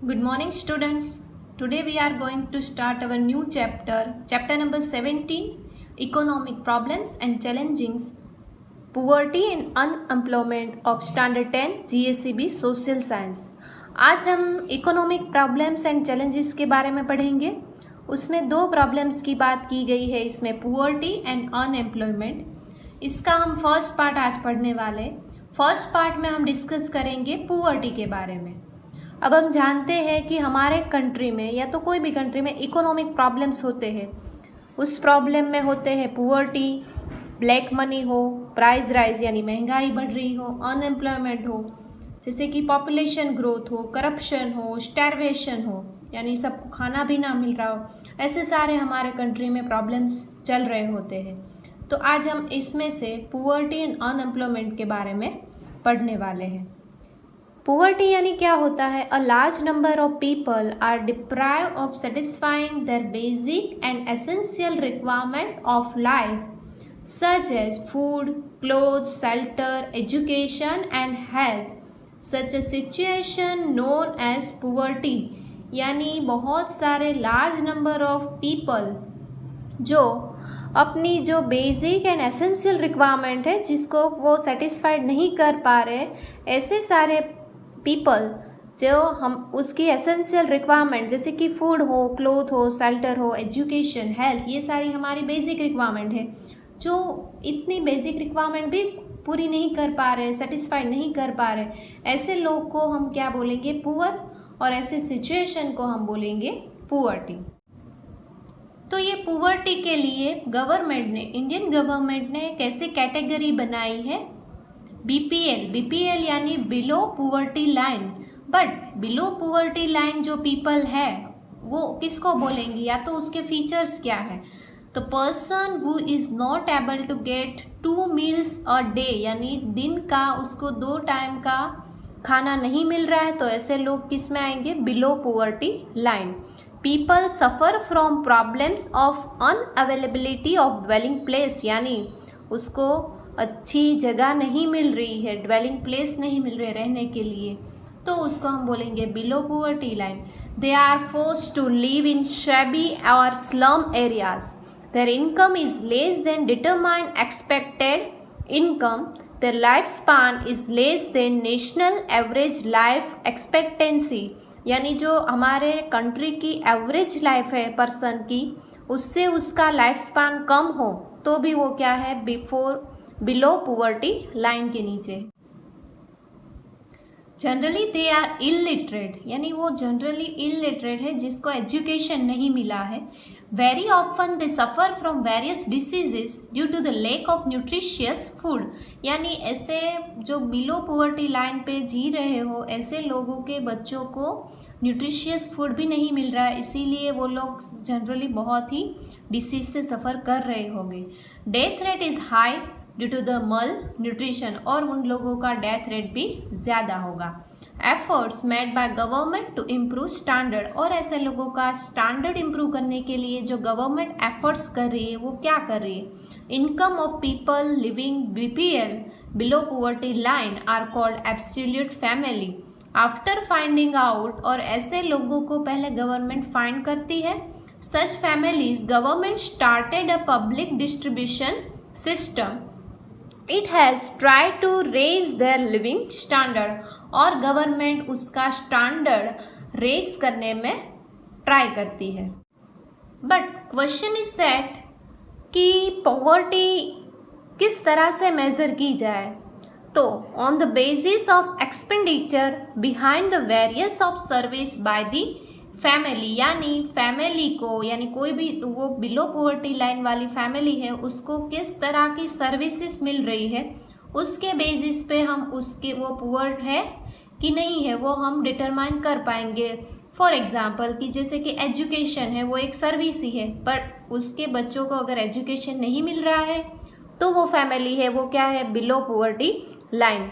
Good morning, students. Today we are going to start our new chapter number 17, Economic Problems and Challenges, Poverty and Unemployment of Standard 10 GSEB Social Science. आज हम economic problems and challenges के बारे में पढ़ेंगे। उसमें दो problems की बात की गई है, इसमें पुअर्टी एंड अनएम्प्लॉयमेंट। इसका हम फर्स्ट पार्ट आज पढ़ने वाले। फर्स्ट पार्ट में हम डिस्कस करेंगे पुअर्टी के बारे में। अब हम जानते हैं कि हमारे कंट्री में या तो कोई भी कंट्री में इकोनॉमिक प्रॉब्लम्स होते हैं। उस प्रॉब्लम में होते हैं पुअर्टी, ब्लैक मनी हो, प्राइस राइज यानी महंगाई बढ़ रही हो, अनएम्प्लॉयमेंट हो जैसे कि पॉपुलेशन ग्रोथ हो, करप्शन हो, स्टारवेशन हो यानी सबको खाना भी ना मिल रहा हो, ऐसे सारे हमारे कंट्री में प्रॉब्लम्स चल रहे होते हैं। तो आज हम इसमें से पुअर्टी एंड अनएम्प्लॉयमेंट के बारे में पढ़ने वाले हैं। पुअर्टी यानी क्या होता है? A large number of people are deprived of satisfying their basic and essential requirement of life such as food, clothes, shelter, education and health. Such a situation known as poverty यानी बहुत सारे large number of people जो अपनी जो basic and essential requirement है जिसको वो satisfied नहीं कर पा रहे, ऐसे सारे पीपल जो हम उसकी एसेंशियल रिक्वायरमेंट जैसे कि फूड हो, क्लोथ हो, शेल्टर हो, एजुकेशन, हेल्थ, ये सारी हमारी बेसिक रिक्वायरमेंट है, जो इतनी बेसिक रिक्वायरमेंट भी पूरी नहीं कर पा रहे, सेटिस्फाइड नहीं कर पा रहे, ऐसे लोग को हम क्या बोलेंगे? पुअर। और ऐसे सिचुएशन को हम बोलेंगे पुअर्टी। तो ये पुअर्टी के लिए गवर्नमेंट ने, इंडियन गवर्नमेंट ने कैसे कैटेगरी बनाई है? बीपीएल यानी below poverty line. But below poverty line जो पीपल है वो किसको बोलेंगे या तो उसके फीचर्स क्या है? तो person who is not able to get 2 meals a day यानी दिन का उसको 2 टाइम का खाना नहीं मिल रहा है, तो ऐसे लोग किस में आएंगे? Below poverty line. People suffer from problems of unavailability of dwelling place यानी उसको अच्छी जगह नहीं मिल रही है, ड्वेलिंग प्लेस नहीं मिल रहे रहने के लिए, तो उसको हम बोलेंगे below poverty line. They are forced to live in shabby और slum areas. Their income is less than determined expected income. Their life span is less than national average life expectancy यानी जो हमारे कंट्री की average life है person की, उससे उसका life span कम हो तो भी वो क्या है? बिलो पुअर्टी लाइन के नीचे। जनरली दे आर इलिटरेट यानी वो जनरली इलिटरेट है, जिसको एजुकेशन नहीं मिला है। Very often they suffer from various diseases due to the lack of nutritious food यानी ऐसे जो बिलो पुअर्टी लाइन पे जी रहे हो, ऐसे लोगों के बच्चों को न्यूट्रिशियस फूड भी नहीं मिल रहा है, इसीलिए वो लोग जनरली बहुत ही डिसीज से सफ़र कर रहे होंगे। Death rate is high due to the malnutrition और उन लोगों का डेथ रेट भी ज़्यादा होगा। Efforts made by government to improve standard और ऐसे लोगों का स्टैंडर्ड इम्प्रूव करने के लिए जो गवर्नमेंट एफर्ट्स कर रही है वो क्या कर रही है? Income of people living BPL below poverty line are called absolute family. After finding out और ऐसे लोगों को पहले गवर्नमेंट फाइंड करती है। Such families government started a public distribution system. It has try to raise their living standard और government उसका standard raise करने में ट्राई करती है। बट क्वेश्चन इज दैट कि पॉवर्टी किस तरह से मेज़र की जाए? तो on the basis of expenditure behind the various of service by the family यानी फैमिली को यानी कोई भी वो बिलो पुअर्टी लाइन वाली फैमिली है उसको किस तरह की सर्विसेज मिल रही है, उसके बेसिस पे हम उसके वो पुअर है कि नहीं है वो हम डिटरमाइन कर पाएंगे। फॉर एग्जांपल कि जैसे कि एजुकेशन है वो एक सर्विस ही है, बट उसके बच्चों को अगर एजुकेशन नहीं मिल रहा है तो वो फैमिली है वो क्या है? Below poverty line.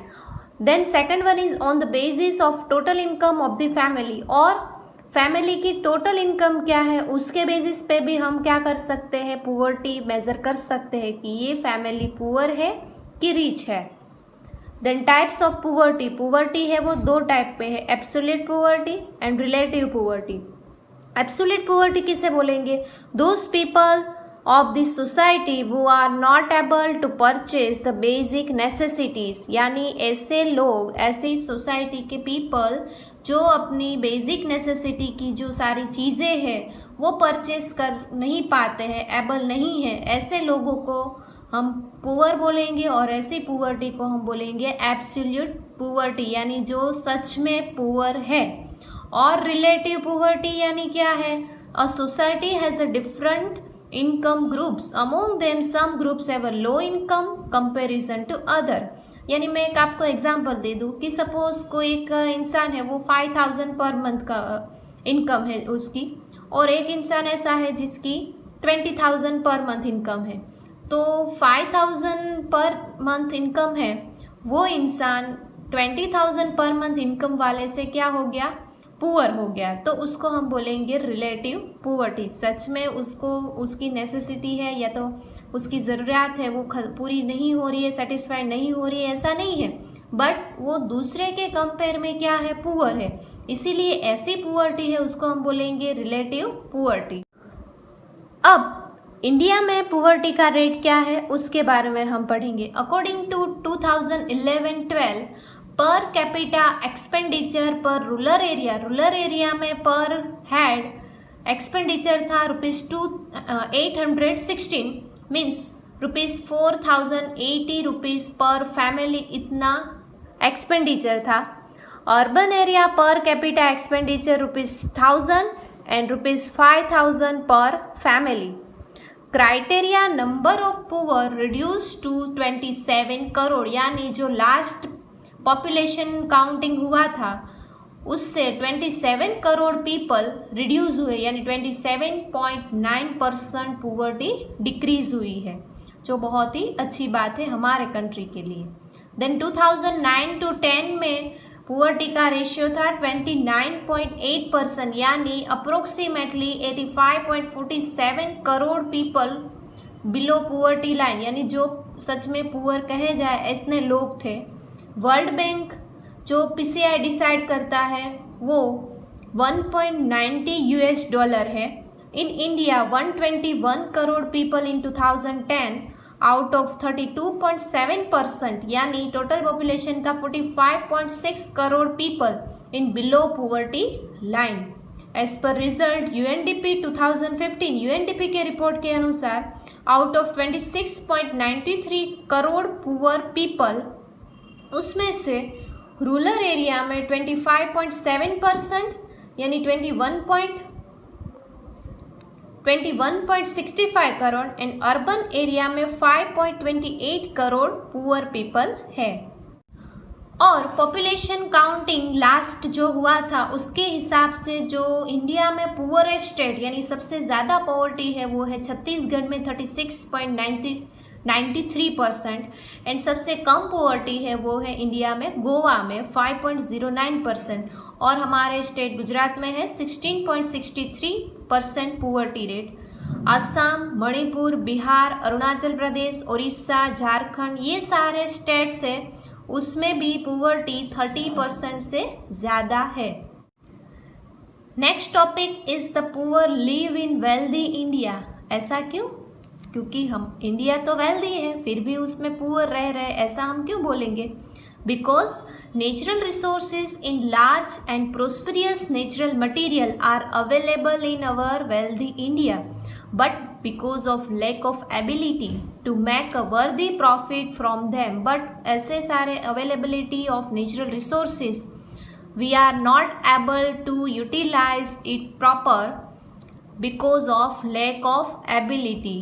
Then second one is on the basis of total income of the family और फैमिली की टोटल इनकम क्या है उसके बेसिस पे भी हम क्या कर सकते हैं? पुअर्टी मेज़र कर सकते हैं कि ये फैमिली पुअर है कि रिच है। Then types of poverty, poverty है वो दो टाइप पे है, absolute poverty and relative poverty. Absolute poverty किसे बोलेंगे? Those people of this society who are not able to purchase the basic necessities, यानी ऐसे लोग, ऐसी सोसाइटी के पीपल जो अपनी बेसिक नेसेसिटी की जो सारी चीज़ें हैं वो परचेस कर नहीं पाते हैं, एबल नहीं है, ऐसे लोगों को हम पुअर बोलेंगे और ऐसी पुअर्टी को हम बोलेंगे एब्सोल्यूट पुअर्टी, यानी जो सच में पुअर है। और रिलेटिव पुअर्टी यानी क्या है? A society has a different income groups, among them some groups have a low income comparison to other। यानी मैं एक आपको एग्जांपल दे दूँ कि सपोज कोई एक इंसान है वो 5000 पर मंथ का इनकम है उसकी, और एक इंसान ऐसा है जिसकी 20,000 पर मंथ इनकम है। तो 5000 पर मंथ इनकम है वो इंसान 20,000 पर मंथ इनकम वाले से क्या हो गया? पुअर हो गया। तो उसको हम बोलेंगे रिलेटिव पुअर्टी। सच में उसको उसकी नेसेसिटी है या तो उसकी ज़रूरियात है वो पूरी नहीं हो रही है, सेटिस्फाइड नहीं हो रही है, ऐसा नहीं है, बट वो दूसरे के कंपेयर में क्या है? पुअर है। इसीलिए ऐसी पुअर्टी है उसको हम बोलेंगे रिलेटिव पुअर्टी। अब इंडिया में पुअर्टी का रेट क्या है उसके बारे में हम पढ़ेंगे। According to 2011-12 per capita expenditure per rural area में पर हेड एक्सपेंडिचर था ₹816, मीन्स ₹4,080 पर फैमिली, इतना एक्सपेंडिचर था। Urban area per capita expenditure ₹1000 and ₹5,000 per family. Criteria number of poor reduce to 27 crore, यानी जो लास्ट पॉपुलेशन काउंटिंग हुआ था उससे 27 करोड़ पीपल रिड्यूस हुए, यानी 27.9% पुअर्टी डिक्रीज हुई है, जो बहुत ही अच्छी बात है हमारे कंट्री के लिए। देन 2009-10 में पुअर्टी का रेशियो था 29.8%, यानी approximately 85.47 crore people below poverty line, यानी जो सच में पुअर कहे जाए इतने लोग थे। वर्ल्ड बैंक जो PCI डिसाइड करता है वो $1.90 है। In India 121 crore people in 2010 out of 32.7%, यानी टोटल पॉपुलेशन का 45.6 crore people in below poverty line. As per result UNDP 2015, UNDP के रिपोर्ट के अनुसार out of 26.93 crore poor people, उसमें से रूरल एरिया में 25.7%, यानी 21.65 करोड़, एंड अर्बन एरिया में 5.28 करोड़ पुअर पीपल है। और पॉपुलेशन काउंटिंग लास्ट जो हुआ था उसके हिसाब से जो इंडिया में पुअरेस्ट स्टेट यानी सबसे ज़्यादा पॉवर्टी है वो है छत्तीसगढ़ में 36.93% एंड सबसे कम पॉवर्टी है वो है इंडिया में गोवा में 5.09%, और हमारे स्टेट गुजरात में है 16.63% पॉवर्टी रेट। असम, मणिपुर, बिहार, अरुणाचल प्रदेश, उड़ीसा, झारखंड, ये सारे स्टेट्स है उसमें भी पॉवर्टी 30% से ज़्यादा है। Next topic is the poor live in wealthy India. ऐसा क्यों? क्योंकि हम इंडिया तो वेल्दी है फिर भी उसमें पुअर रह रहे, ऐसा हम क्यों बोलेंगे? Because natural resources in large and prosperous natural material are available in our wealthy India, but because of lack of ability to make a worthy profit from them, but ऐसे सारे availability of natural resources we are not able to utilize it proper because of lack of ability,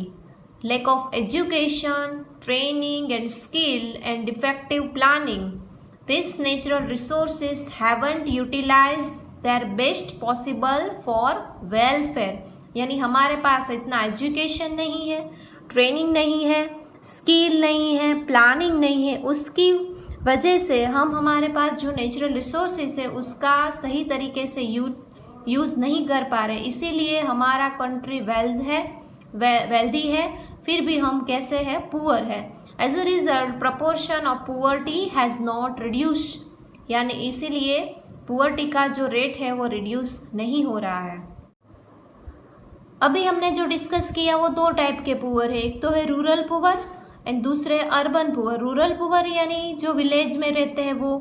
lack of education, training and skill and defective planning. These natural resources haven't utilized their best possible for welfare, यानी हमारे पास इतना education नहीं है, training नहीं है, skill नहीं है, planning नहीं है, उसकी वजह से हम हमारे पास जो नेचुरल रिसोर्सेज है उसका सही तरीके से यूज़ नहीं कर पा रहे, इसीलिए हमारा कंट्री वेल्दी है फिर भी हम कैसे है? पुअर है। As a result proportion of poverty has not reduced, यानी इसीलिए पुअर्टी का जो रेट है वो रिड्यूस नहीं हो रहा है। अभी हमने जो डिस्कस किया वो दो टाइप के पुअर है, एक तो है रूरल पुअर एंड दूसरे अर्बन पुअर। रूरल पुअर यानी जो विलेज में रहते हैं वो,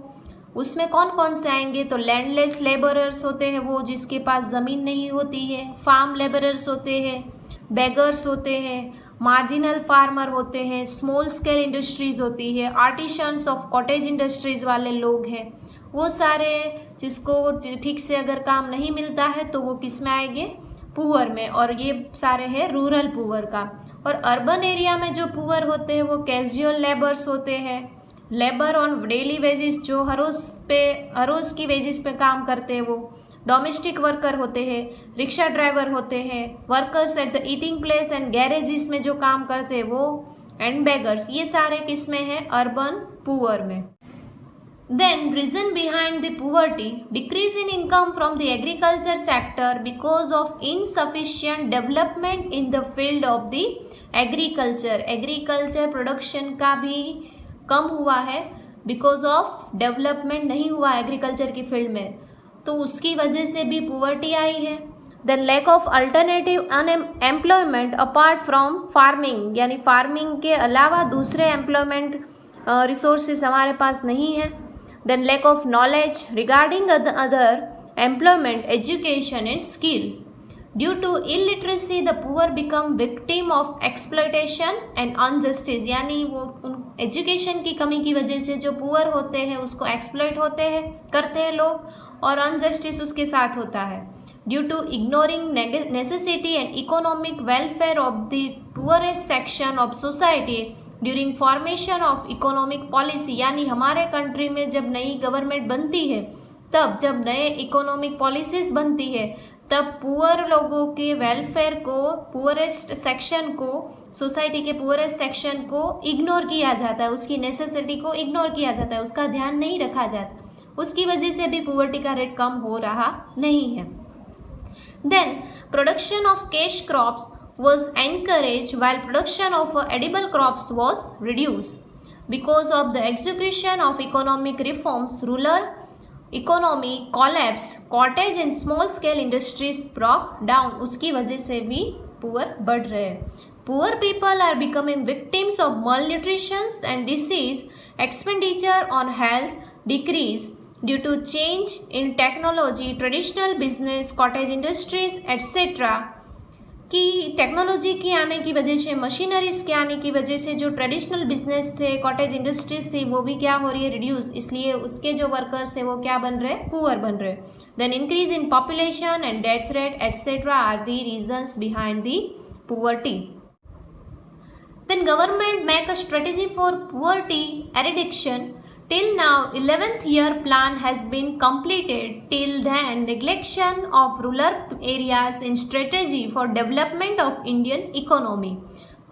उसमें कौन कौन से आएंगे, तो लैंडलेस लेबरर्स होते हैं वो जिसके पास ज़मीन नहीं होती है, फार्म लेबरर्स होते हैं, बेगर्स होते हैं, मार्जिनल फार्मर होते हैं, स्मॉल स्केल इंडस्ट्रीज होती है, आर्टिशंस ऑफ कॉटेज इंडस्ट्रीज वाले लोग हैं, वो सारे जिसको ठीक से अगर काम नहीं मिलता है तो वो किस में आएंगे, पुअर में, और ये सारे हैं रूरल पुअर का। और अर्बन एरिया में जो पुअर होते हैं वो कैजुअल लेबर्स होते हैं, लेबर ऑन डेली वेजेस, जो हर रोज़ की वेजेस पे काम करते हैं वो, डोमेस्टिक वर्कर होते हैं, रिक्शा ड्राइवर होते हैं, workers at the eating place and garages में जो काम करते हैं वो, एंड बेगर्स, ये सारे किस में है, अर्बन पुअर में। Then reason behind the poverty, decrease in income from the agriculture sector because of insufficient development in the field of the agriculture. Agriculture production का भी कम हुआ है because of development नहीं हुआ agriculture की field में, तो उसकी वजह से भी poverty आई है। Then lack of alternative employment apart from farming, यानी farming के अलावा दूसरे employment resources हमारे पास नहीं है। Then lack of knowledge regarding other employment, education and skill. Due to illiteracy, the poor become victim of exploitation and injustice. यानी वो education की कमी की वजह से जो पुअर होते हैं उसको एक्सप्लॉइट करते हैं लोग, और अनजस्टिस उसके साथ होता है। Due to ignoring necessity and economic welfare of the poorest section of society during formation of economic policy, यानी हमारे कंट्री में जब नई गवर्नमेंट बनती है, तब जब नए इकोनॉमिक पॉलिसीज बनती है, तब पुअर लोगों के वेलफेयर को, पुअरेस्ट सेक्शन को, सोसाइटी के पुअरेस्ट सेक्शन को इग्नोर किया जाता है, उसकी नेसेसिटी को इग्नोर किया जाता है, उसका ध्यान नहीं रखा जाता, उसकी वजह से भी पुअर्टी का रेट कम हो रहा नहीं है। Then production of cash crops was encouraged while production of edible crops was reduced. Because of the execution of economic reforms, rural economy collapsed, cottage and small scale industries broke down, उसकी वजह से भी poor बढ़ रहे हैं। Poor people are becoming victims of malnutrition and disease, expenditure on health decrease due to change in technology, traditional business, cottage industries, etc. कि technology के आने की वजह से, मशीनरीज के आने की वजह से जो ट्रेडिशनल बिजनेस थे, कॉटेज इंडस्ट्रीज थी, वो भी क्या हो रही है, रिड्यूस, इसलिए उसके जो वर्कर्स है वो क्या बन रहे हैं, पुअर बन रहे हैं। Then increase in population and death rate etcetera are the reasons behind the poverty. Then government make a strategy for poverty eradication. Till now, 11th year plan has been completed. Till then, neglection of rural areas in strategy for development of Indian economy.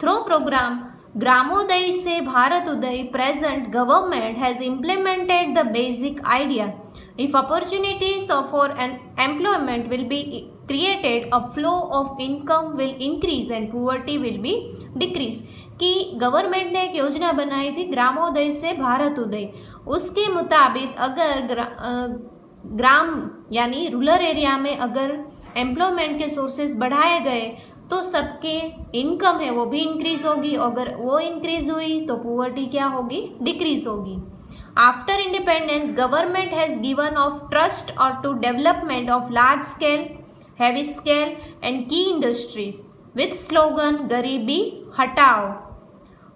Through program Gramoday se Bharatoday, present government has implemented the basic idea. If opportunities for an employment will be created, a flow of income will increase and poverty will be decrease. कि government ने एक योजना बनाई थी ग्रामोदय से भारतोदय, उसके मुताबिक अगर ग्राम यानी रूरल एरिया में अगर एम्प्लॉयमेंट के सोर्सेज बढ़ाए गए तो सबके इनकम है वो भी इंक्रीज होगी, अगर वो इंक्रीज हुई तो पुअर्टी क्या होगी, डिक्रीज होगी। After independence government has given of trust और to development of large scale, heavy scale and key industries with slogan गरीबी हटाओ।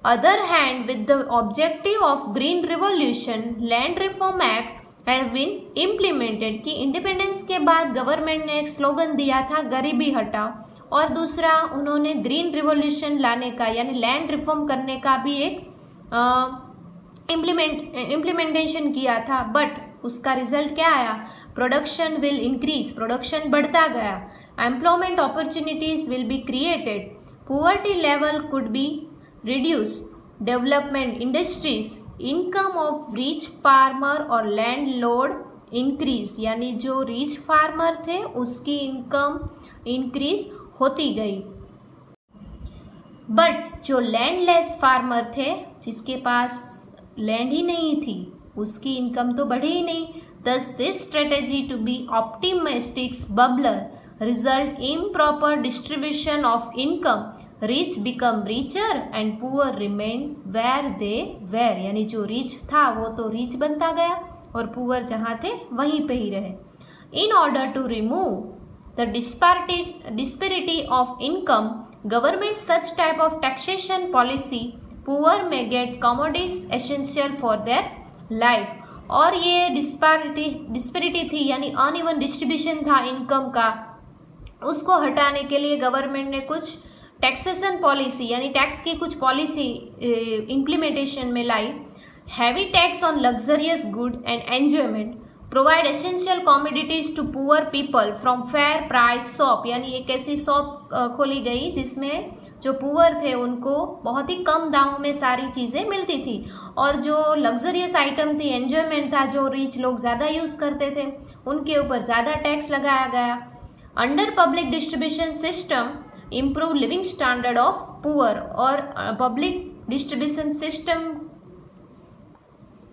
Other hand, with the objective of green revolution, land reform act have been implemented कि independence के बाद government ने एक slogan दिया था गरीबी हटाओ, और दूसरा उन्होंने ग्रीन रिवॉल्यूशन लाने का यानी लैंड रिफॉर्म करने का भी एक इम्प्लीमेंटेशन किया था। बट उसका रिजल्ट क्या आया, प्रोडक्शन विल इंक्रीज, प्रोडक्शन बढ़ता गया, employment opportunities will be created, poverty level could be reduce, development industries, income of rich farmer और लैंड लॉर्ड इंक्रीज, यानी जो रिच फार्मर थे उसकी इनकम इंक्रीज होती गई। बट जो लैंडलेस फार्मर थे, जिसके पास लैंड ही नहीं थी, उसकी इनकम तो बढ़ी ही नहीं। Thus this strategy to be optimistic bubbler result improper distribution of income, rich become richer and poor remain where they were, यानी जो रिच था वो तो रिच बनता गया और पुअर जहाँ थे वहीं पे ही रहे। In order to remove the disparity of income, government such type of taxation policy, poor may get commodities essential for their life। और ये डिस्पैरिटी थी यानी अनइवन डिस्ट्रीब्यूशन था इनकम का, उसको हटाने के लिए गवर्नमेंट ने कुछ टैक्सेशन पॉलिसी यानी टैक्स की कुछ पॉलिसी इम्प्लीमेंटेशन में लाई। Heavy tax on luxurious good and enjoyment, provide essential commodities to poor people from fair price shop, यानी एक ऐसी शॉप खोली गई जिसमें जो पुअर थे उनको बहुत ही कम दामों में सारी चीज़ें मिलती थी, और जो लग्जरियस आइटम थी, एंजॉयमेंट था, जो रिच लोग ज़्यादा यूज़ करते थे, उनके ऊपर ज़्यादा टैक्स लगाया गया। Under public distribution system improve living standard of poor, और पब्लिक डिस्ट्रीब्यूशन सिस्टम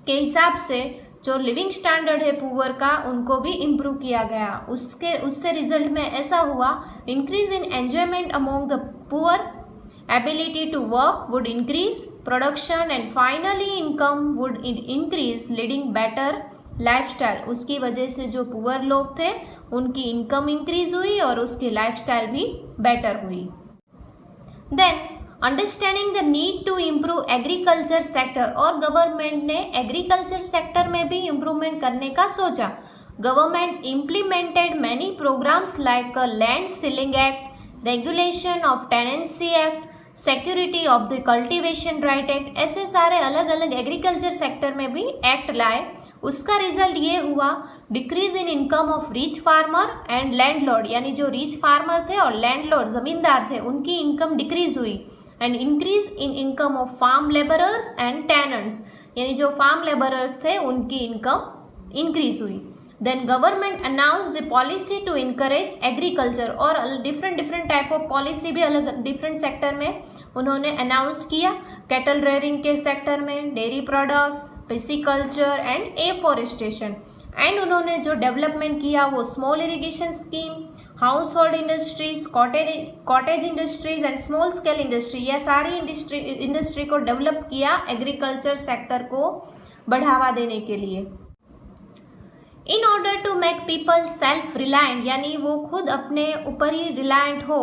के हिसाब से जो लिविंग स्टैंडर्ड है पुअर का उनको भी इम्प्रूव किया गया। उससे रिजल्ट में ऐसा हुआ, increase in enjoyment among the poor, ability to work would increase, production and finally income would increase, leading better lifestyle. उसकी वजह से जो पुअर लोग थे उनकी इनकम इंक्रीज हुई और उसकी लाइफस्टाइल भी बेटर हुई। Then understanding the need to improve agriculture sector, और गवर्नमेंट ने एग्रीकल्चर सेक्टर में भी इम्प्रूवमेंट करने का सोचा। Government implemented many programmes like land ceiling act, regulation of tenancy act, security of the cultivation right act, ऐसे सारे अलग अलग एग्रीकल्चर सेक्टर में भी एक्ट लाए। उसका रिजल्ट ये हुआ, decrease in income of rich farmer and landlord, यानी जो रिच फार्मर थे और लैंडलॉर्ड जमींदार थे उनकी इनकम डिक्रीज हुई, and increase in income of farm labourers and tenants, यानी जो फार्म लेबरर्स थे उनकी इनकम इंक्रीज हुई। Then government announce the policy to encourage agriculture, और डिफरेंट टाइप ऑफ पॉलिसी भी अलग डिफरेंट सेक्टर में उन्होंने अनाउंस किया। कैटल रेयरिंग के सेक्टर में, dairy products, pisciculture and afforestation, and उन्होंने जो डेवलपमेंट किया वो small irrigation scheme, household industries, cottage industries and small scale industry, यह सारी इंडस्ट्री को डेवलप किया एग्रीकल्चर सेक्टर को बढ़ावा देने के लिए। In order to make people self reliant, यानी वो खुद अपने ऊपर ही रिलायंट हो,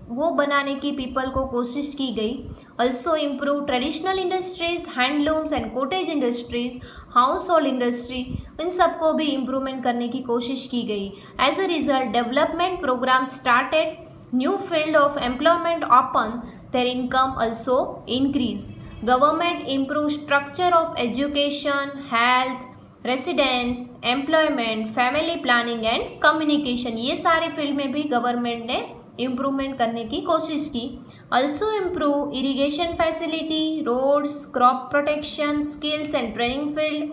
वो बनाने की पीपल को कोशिश की गई। Also improve traditional industries, handlooms and cottage industries, household industry, इन सबको भी इम्प्रूवमेंट करने की कोशिश की गई। As a result development program started, new field of employment open, there income also increase. Government improve structure of education, health, residence, employment, family planning and communication, ये सारे फील्ड में भी गवर्नमेंट ने इम्प्रूवमेंट करने की कोशिश की। Also improve irrigation facility, roads, crop protection, skills and training field,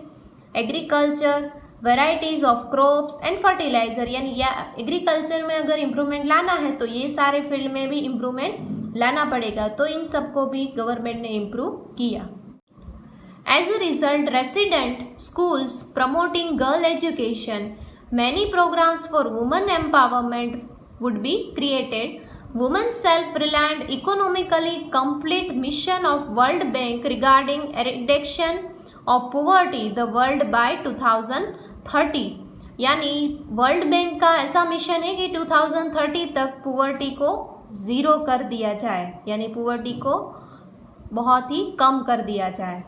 agriculture, varieties of crops and fertiliser, यानी एग्रीकल्चर में अगर इम्प्रूवमेंट लाना है तो ये सारे फील्ड में भी इम्प्रूवमेंट लाना पड़ेगा, तो इन सबको भी गवर्नमेंट ने इम्प्रूव किया। As a result, resident schools promoting girl education, many programs for women empowerment would be created. Women self-reliant economically complete mission of World Bank regarding eradication of poverty the world by 2030, यानी world bank का ऐसा mission है कि 2030 तक poverty को zero कर दिया जाए, यानी पुअर्टी को बहुत ही कम कर दिया जाए।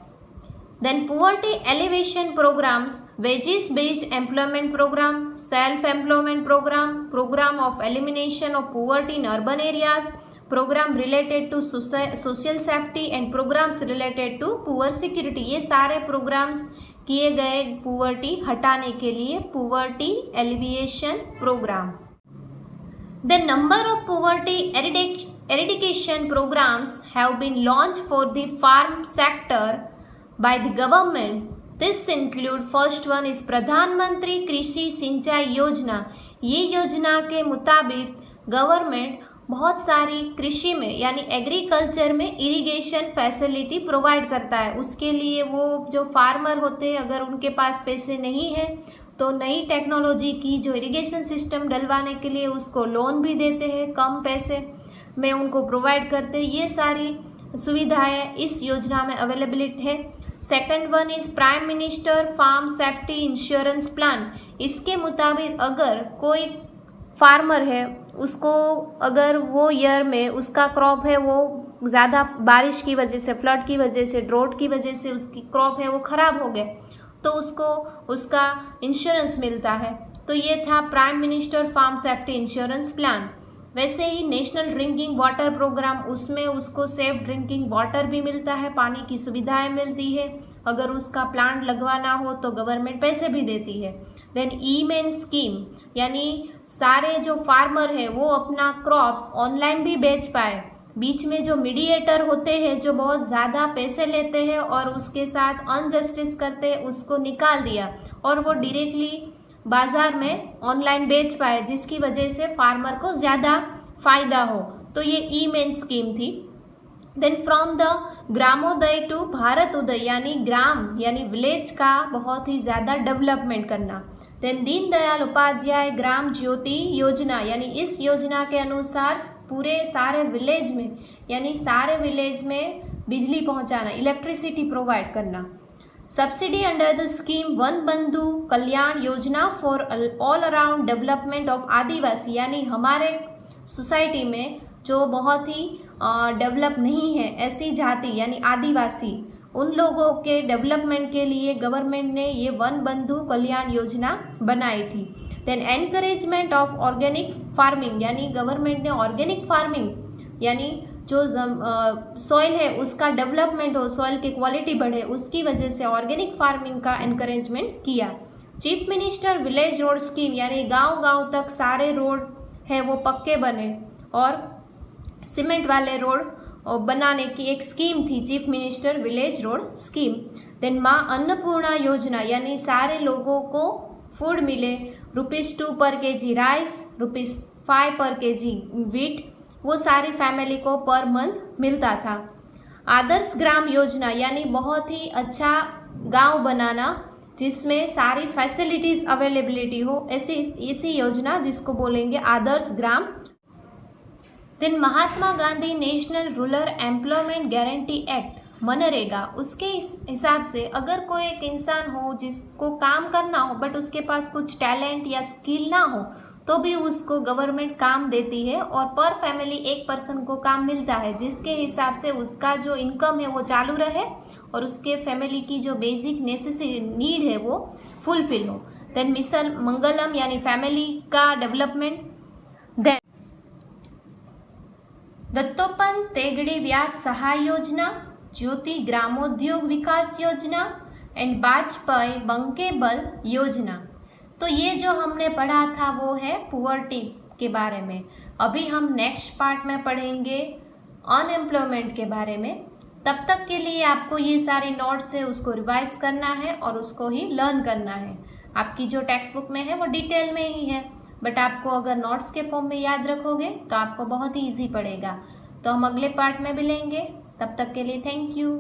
Then poverty alleviation programs, wages based employment program, self-employment program, program of elimination of poverty in urban areas, program related to social safety and programs related to poor security, ये सारे programs किए गए poverty हटाने के लिए, poverty alleviation program. The number of poverty eradication programs have been launched for the farm sector by the government. This include first one is प्रधानमंत्री कृषि सिंचाई योजना। ये योजना के मुताबिक गवर्नमेंट बहुत सारी कृषि में यानी एग्रीकल्चर में इरिगेशन फैसिलिटी प्रोवाइड करता है। उसके लिए वो जो फार्मर होते हैं अगर उनके पास पैसे नहीं है तो नई टेक्नोलॉजी की जो इरिगेशन सिस्टम डलवाने के लिए उसको लोन भी देते हैं, कम पैसे में उनको प्रोवाइड करते हैं। ये सारी सुविधाएं इस योजना में अवेलेबिलिटी है। Second one is prime minister farm safety insurance plan. इसके मुताबिक अगर कोई फार्मर है उसको अगर वो ईयर में उसका क्रॉप है वो ज़्यादा बारिश की वजह से, फ्लड की वजह से, ड्रोट की वजह से उसकी क्रॉप है वो ख़राब हो गए तो उसको उसका इंश्योरेंस मिलता है। तो ये था prime minister farm safety insurance plan. वैसे ही नेशनल ड्रिंकिंग वाटर प्रोग्राम, उसमें उसको सेफ ड्रिंकिंग वाटर भी मिलता है, पानी की सुविधाएं मिलती है। अगर उसका प्लांट लगवाना हो तो गवर्नमेंट पैसे भी देती है। देन ई-मेन स्कीम, यानी सारे जो फार्मर है वो अपना क्रॉप्स ऑनलाइन भी बेच पाए। बीच में जो मीडिएटर होते हैं जो बहुत ज़्यादा पैसे लेते हैं और उसके साथ अनजस्टिस करते हैं उसको निकाल दिया और वो डायरेक्टली बाज़ार में ऑनलाइन बेच पाए, जिसकी वजह से फार्मर को ज़्यादा फ़ायदा हो। तो ये ई-मेन स्कीम थी। Then from the Gramoday to Bharat Uday, यानी ग्राम यानी विलेज का बहुत ही ज़्यादा डेवलपमेंट करना। देन दीनदयाल उपाध्याय ग्राम ज्योति योजना, यानी इस योजना के अनुसार पूरे सारे विलेज में यानी सारे विलेज में बिजली पहुंचाना, इलेक्ट्रिसिटी प्रोवाइड करना। Subsidy under the scheme Van Bandhu Kalyan Yojana for all around development of adivasi, यानी हमारे सोसाइटी में जो बहुत ही डेवलप नहीं है ऐसी जाति यानी आदिवासी, उन लोगों के डेवलपमेंट के लिए गवर्नमेंट ने ये वन बंधु कल्याण योजना बनाई थी। Then encouragement of organic farming, यानी गवर्नमेंट ने ऑर्गेनिक फार्मिंग यानी जो सॉइल है उसका डेवलपमेंट हो, सॉइल की क्वालिटी बढ़े, उसकी वजह से ऑर्गेनिक फार्मिंग का एनकरेजमेंट किया। Chief minister village road scheme, यानी गांव-गांव तक सारे रोड है वो पक्के बने और सीमेंट वाले रोड बनाने की एक स्कीम थी, chief minister village road scheme. Then Maa Annapurna योजना, यानी सारे लोगों को फूड मिले, ₹2 पर केजी राइस, ₹5 पर केजी वीट, वो सारी फैमिली को पर मंथ मिलता था। आदर्श ग्राम योजना, यानी बहुत ही अच्छा गांव बनाना जिसमें सारी फैसिलिटीज़ अवेलेबिलिटी हो, ऐसी योजना जिसको बोलेंगे Adarsh Gram. Then Mahatma Gandhi national rural employment guarantee act MNREGA, उसके हिसाब से अगर कोई एक इंसान हो जिसको काम करना हो बट उसके पास कुछ टैलेंट या स्किल ना हो तो भी उसको गवर्नमेंट काम देती है और पर फैमिली एक पर्सन को काम मिलता है, जिसके हिसाब से उसका जो इनकम है वो चालू रहे और उसके फैमिली की जो बेसिक नेसेसरी नीड है वो फुलफिल हो। देन मिशन मंगलम, यानी फैमिली का डेवलपमेंट। देन दत्तोपंत तेगड़े ब्याज सहाय योजना, ज्योति ग्रामोद्योग विकास योजना एंड वाजपेयी बंकेबल योजना। तो ये जो हमने पढ़ा था वो है पुअर्टी के बारे में। अभी हम नेक्स्ट पार्ट में पढ़ेंगे अनएम्प्लॉयमेंट के बारे में। तब तक के लिए आपको ये सारे नोट्स है उसको रिवाइज करना है और उसको ही लर्न करना है। आपकी जो टेक्स्ट बुक में है वो डिटेल में ही है, बट आपको अगर नोट्स के फॉर्म में याद रखोगे तो आपको बहुत ही ईजी पड़ेगा। तो हम अगले पार्ट में मिलेंगे, तब तक के लिए थैंक यू।